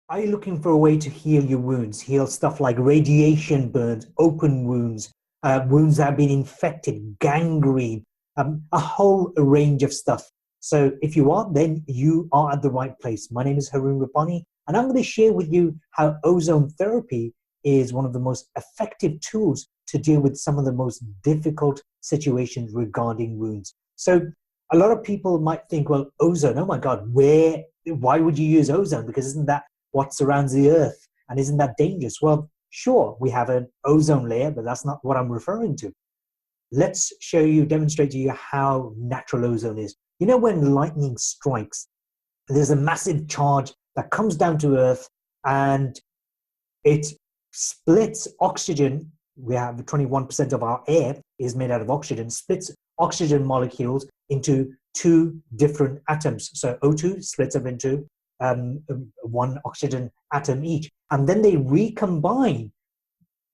Are you looking for a way to heal your wounds, heal stuff like radiation burns, open wounds, wounds that have been infected, gangrene, a whole range of stuff? So if you are, then you are at the right place. My name is Haroon Rapani, and I'm going to share with you how ozone therapy is one of the most effective tools to deal with some of the most difficult situations regarding wounds. So a lot of people might think, well, ozone, oh my God, why would you use ozone? Because isn't that what surrounds the earth? And isn't that dangerous? Well, sure, we have an ozone layer, but that's not what I'm referring to. Let's show you, demonstrate to you how natural ozone is. You know, when lightning strikes, there's a massive charge that comes down to earth and it splits oxygen. We have 21% of our air is made out of oxygen, splits oxygen molecules into two different atoms. So O2 splits up into one oxygen atom each. And then they recombine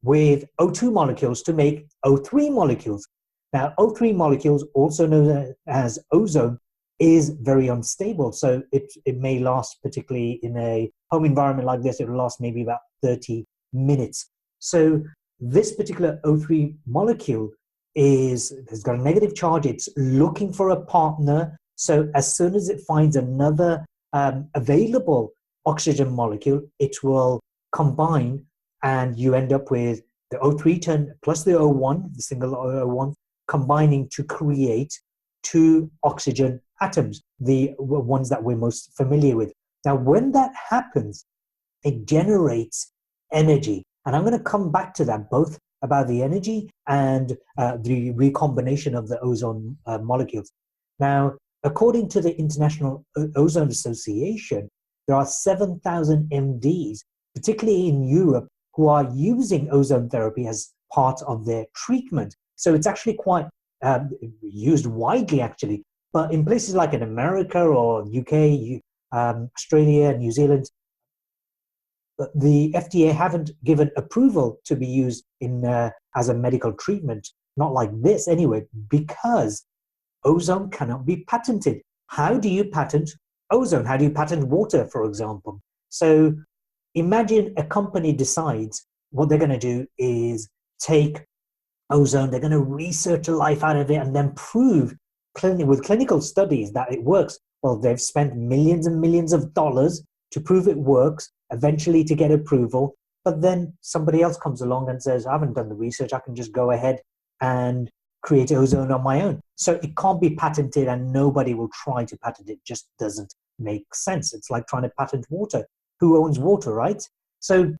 with O2 molecules to make O3 molecules. Now, O3 molecules, also known as ozone, is very unstable. So it may last, particularly in a home environment like this, it will last maybe about 30 minutes. So this particular O3 molecule has got a negative charge. It's looking for a partner. So as soon as it finds another available oxygen molecule, it will combine and you end up with the O3 turn plus the O1, the single O1, combining to create two oxygen atoms, the ones that we're most familiar with. Now, when that happens, it generates energy. And I'm going to come back to that, both about the energy and the recombination of the ozone molecules. Now, according to the International Ozone Association, there are 7,000 MDs, particularly in Europe, who are using ozone therapy as part of their treatment. So it's actually quite used widely, actually. But in places like in America or UK, Australia, New Zealand, the FDA haven't given approval to be used in as a medical treatment, not like this anyway, because ozone cannot be patented. How do you patent ozone? How do you patent water, for example? So imagine a company decides what they're going to do is take ozone, they're going to research the life out of it and then prove with clinical studies that it works. Well, they've spent millions and millions of dollars to prove it works, eventually to get approval. But then somebody else comes along and says, I haven't done the research, I can just go ahead and create ozone on my own. So it can't be patented and nobody will try to patent it. It just doesn't make sense. It's like trying to patent water. Who owns water, right? So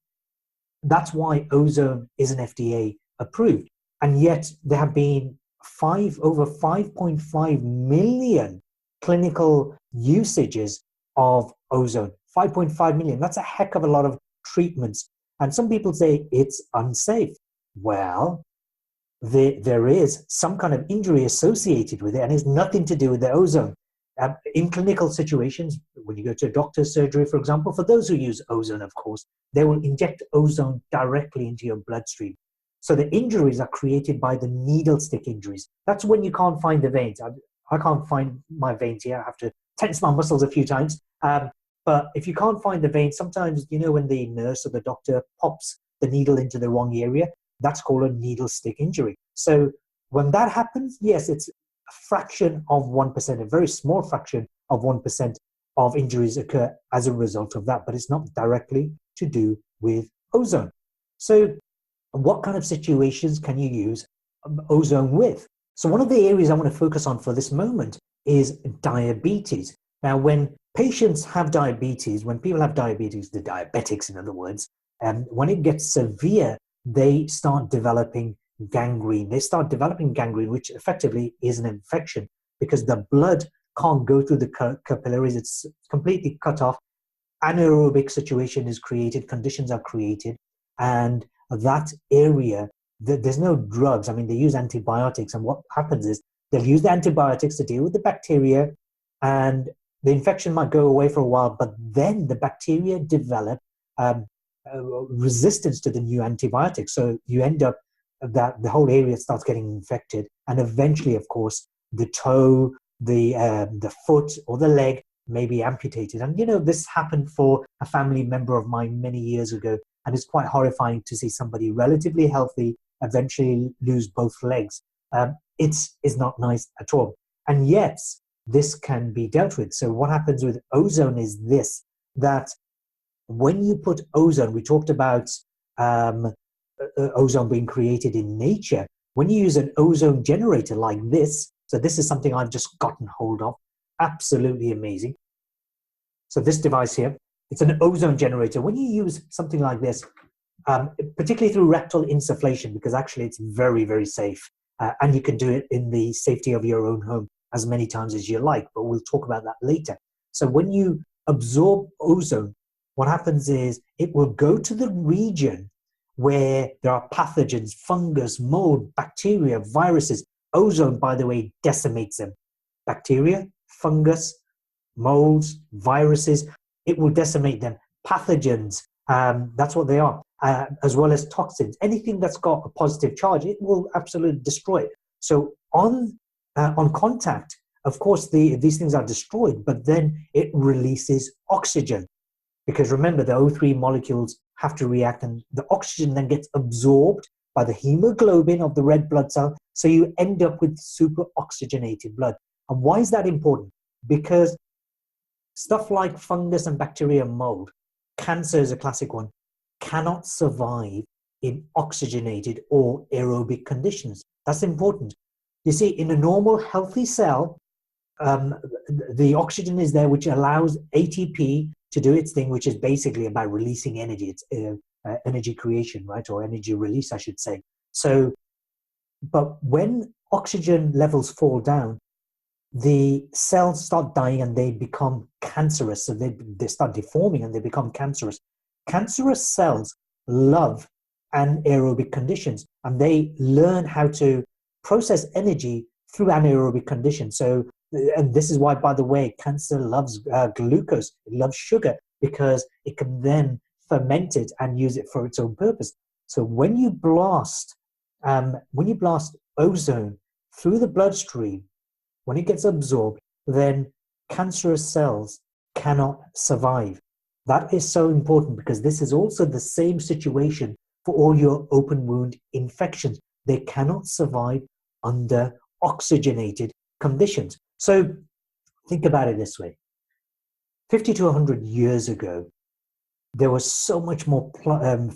that's why ozone isn't FDA approved. And yet there have been over 5.5 million clinical usages of ozone. 5.5 million. That's a heck of a lot of treatments. And some people say it's unsafe. Well, there is some kind of injury associated with it, and it's nothing to do with the ozone. In clinical situations, when you go to a doctor's surgery, for example, for those who use ozone, of course, they will inject ozone directly into your bloodstream. So the injuries are created by the needle stick injuries. That's when you can't find the veins. I can't find my veins here. I have to tense my muscles a few times. But if you can't find the vein, sometimes, you know, when the nurse or the doctor pops the needle into the wrong area, that's called a needle stick injury. So when that happens, yes, it's a fraction of 1%, a very small fraction of 1% of injuries occur as a result of that, but it's not directly to do with ozone. So what kind of situations can you use ozone with? So one of the areas I want to focus on for this moment is diabetes. Now, when patients have diabetes, when people have diabetes, the diabetics, in other words, when it gets severe, they start developing gangrene. They start developing gangrene, which effectively is an infection because the blood can't go through the capillaries. It's completely cut off. Anaerobic situation is created, conditions are created, and that area, there's no drugs. I mean, they use antibiotics, and what happens is they'll use the antibiotics to deal with the bacteria, and the infection might go away for a while, but then the bacteria develop resistance to the new antibiotics. So you end up that the whole area starts getting infected, and eventually, of course, the toe, the foot, or the leg may be amputated. And, you know, this happened for a family member of mine many years ago. And it's quite horrifying to see somebody relatively healthy eventually lose both legs. It's not nice at all. And yet, this can be dealt with. So what happens with ozone is this, that when you put ozone, we talked about ozone being created in nature. When you use an ozone generator like this, so this is something I've just gotten hold of, absolutely amazing. So this device here, it's an ozone generator. When you use something like this, particularly through rectal insufflation, because actually it's very, very safe, and you can do it in the safety of your own home as many times as you like, but we'll talk about that later. So when you absorb ozone, what happens is it will go to the region where there are pathogens, fungus, mold, bacteria, viruses. Ozone, by the way, decimates them. Bacteria, fungus, molds, viruses, it will decimate them. Pathogens, that's what they are, as well as toxins. Anything that's got a positive charge, it will absolutely destroy it. So on contact, of course, these things are destroyed, but then it releases oxygen. Because remember, the O3 molecules have to react, and the oxygen then gets absorbed by the hemoglobin of the red blood cell. So you end up with super oxygenated blood. And why is that important? Because stuff like fungus and bacteria and mold, cancer is a classic one, cannot survive in oxygenated or aerobic conditions. That's important. You see, in a normal healthy cell, the oxygen is there, which allows ATP to do its thing, which is basically about releasing energy. It's energy creation, right? Or energy release, I should say. So, but when oxygen levels fall down, the cells start dying and they become cancerous. So they start deforming and they become cancerous. Cancerous cells love anaerobic conditions, and they learn how to process energy through anaerobic conditions. So, and this is why, by the way, cancer loves glucose. It loves sugar because it can then ferment it and use it for its own purpose. So when you blast ozone through the bloodstream, when it gets absorbed, then cancerous cells cannot survive. That is so important because this is also the same situation for all your open wound infections. They cannot survive under oxygenated conditions. So think about it this way. 50 to 100 years ago, there was so much more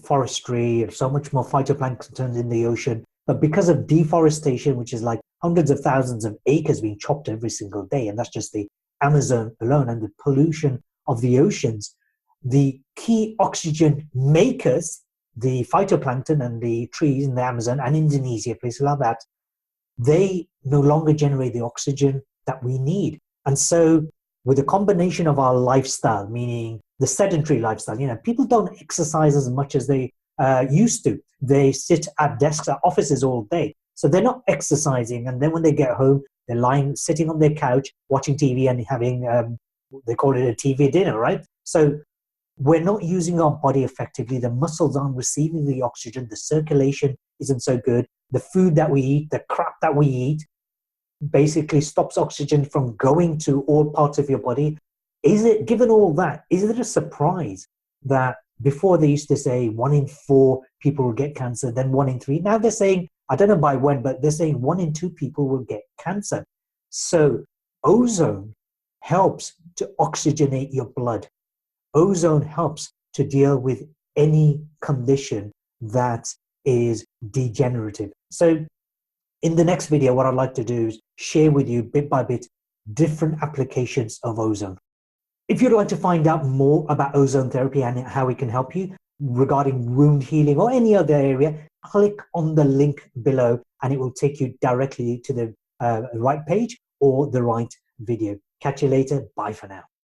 forestry and so much more phytoplankton in the ocean. But because of deforestation, which is like hundreds of thousands of acres being chopped every single day, and that's just the Amazon alone, and the pollution of the oceans, the key oxygen makers, the phytoplankton and the trees in the Amazon and Indonesia, places like that, they no longer generate the oxygen that we need. And so with a combination of our lifestyle, meaning the sedentary lifestyle, you know, people don't exercise as much as they used to. They sit at desks at offices all day. So they're not exercising. And then when they get home, they're sitting on their couch, watching TV and having, they call it a TV dinner, right? So we're not using our body effectively. The muscles aren't receiving the oxygen. The circulation isn't so good. The food that we eat, the crap that we eat, basically stops oxygen from going to all parts of your body. Given all that, is it a surprise that before they used to say 1 in 4 people will get cancer, then 1 in 3? Now they're saying, I don't know by when, but they're saying 1 in 2 people will get cancer. So ozone helps to oxygenate your blood. Ozone helps to deal with any condition that is degenerative. So in the next video, what I'd like to do is share with you bit by bit different applications of ozone. If you'd like to find out more about ozone therapy and how it can help you regarding wound healing or any other area, click on the link below and it will take you directly to the right page or the right video. Catch you later. Bye for now.